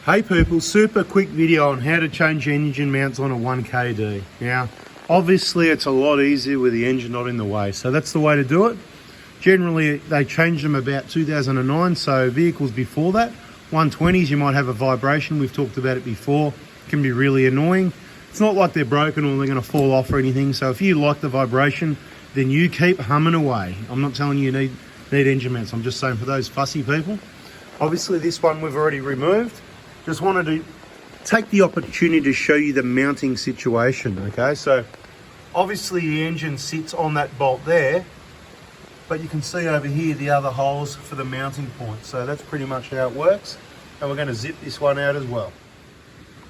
Hey people, super quick video on how to change engine mounts on a 1KD. Now, obviously it's a lot easier with the engine not in the way, so that's the way to do it. Generally, they changed them about 2009, so vehicles before that, 120s, you might have a vibration. We've talked about it before. It can be really annoying. It's not like they're broken or they're going to fall off or anything, so if you like the vibration, then you keep humming away. I'm not telling you need engine mounts, I'm just saying for those fussy people. Obviously this one we've already removed. Just wanted to take the opportunity to show you the mounting situation, okay? So obviously the engine sits on that bolt there, but you can see over here the other holes for the mounting point. So that's pretty much how it works. And we're going to zip this one out as well.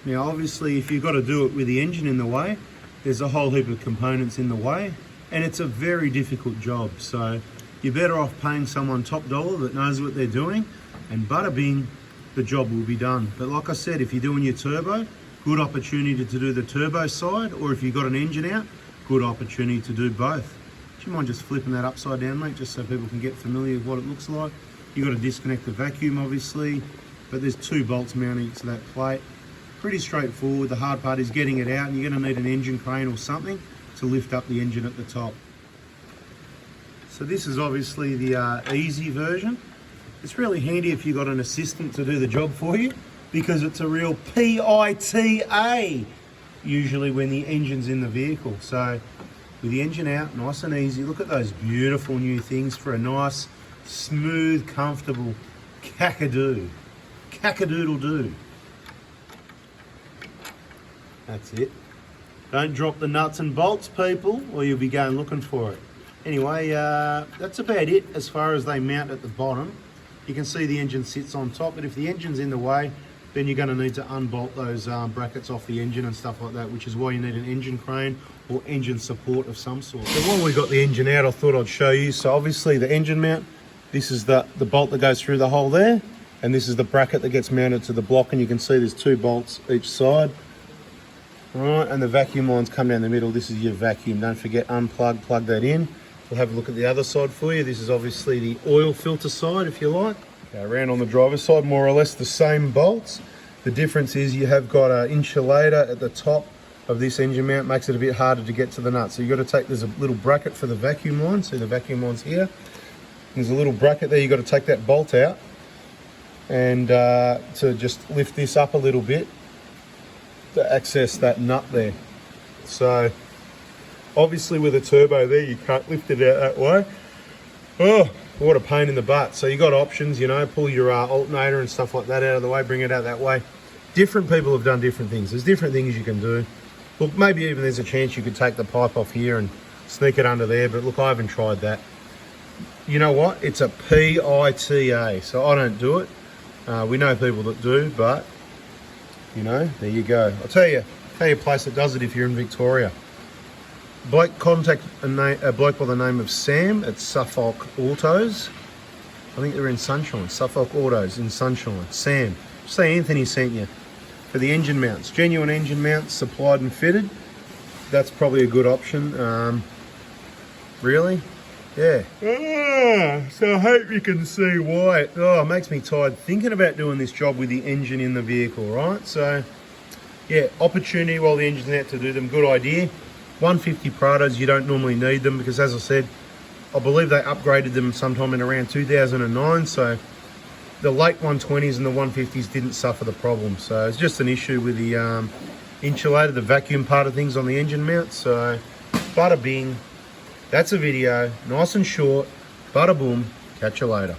Now obviously if you've got to do it with the engine in the way, there's a whole heap of components in the way, and it's a very difficult job. So you're better off paying someone top dollar that knows what they're doing, and bada bing, the job will be done. But like I said, if you're doing your turbo, good opportunity to do the turbo side, or if you've got an engine out, good opportunity to do both. Do you mind just flipping that upside down, mate, just so people can get familiar with what it looks like? You've got to disconnect the vacuum, obviously, but there's 2 bolts mounting to that plate. Pretty straightforward. The hard part is getting it out, and you're going to need an engine crane or something to lift up the engine at the top. So this is obviously the easy version. It's really handy if you've got an assistant to do the job for you, because it's a real PITA usually when the engine's in the vehicle. So with the engine out, nice and easy. Look at those beautiful new things for a nice, smooth, comfortable cack-a-doo. Cack-a-doodle-doo. That's it. Don't drop the nuts and bolts, people, or you'll be going looking for it. Anyway, that's about it as far as they mount at the bottom. You can see the engine sits on top, but if the engine's in the way, then you're going to need to unbolt those brackets off the engine and stuff like that, which is why you need an engine crane or engine support of some sort. So while we got the engine out, I thought I'd show you. So obviously the engine mount, this is the bolt that goes through the hole there, and this is the bracket that gets mounted to the block, and you can see there's 2 bolts each side. All right, and the vacuum lines come down the middle. This is your vacuum. Don't forget, unplug, plug that in. We'll have a look at the other side for you. This is obviously the oil filter side, if you like. Now, around on the driver's side, more or less the same bolts. The difference is you have got an insulator at the top of this engine mount. Makes it a bit harder to get to the nut. So you've got to take, there's a little bracket for the vacuum line. See the vacuum line's here. There's a little bracket there. You've got to take that bolt out and to just lift this up a little bit to access that nut there. So obviously with a turbo there, you can't lift it out that way. Oh, what a pain in the butt. So you got options, you know, pull your alternator and stuff like that out of the way, bring it out that way. Different people have done different things. There's different things you can do. Look, maybe even there's a chance you could take the pipe off here and sneak it under there, but look, I haven't tried that. You know what? It's a PITA, so I don't do it. We know people that do, but, you know, there you go. I'll tell you a place that does it if you're in Victoria. Bloke, contact a bloke by the name of Sam at Suffolk Autos. I think they're in Sunshine. Suffolk Autos in Sunshine. Sam. Say Anthony sent you for the engine mounts. Genuine engine mounts, supplied and fitted. That's probably a good option. Really? Yeah. So I hope you can see why. It makes me tired thinking about doing this job with the engine in the vehicle, right? So, yeah, opportunity while the engine's out to do them. Good idea. 150 Prados, you don't normally need them because, as I said, I believe they upgraded them sometime in around 2009. So the late 120s and the 150s didn't suffer the problem. So it's just an issue with the insulator, the vacuum part of things on the engine mount. So bada bing, that's a video, nice and short, bada boom, catch you later.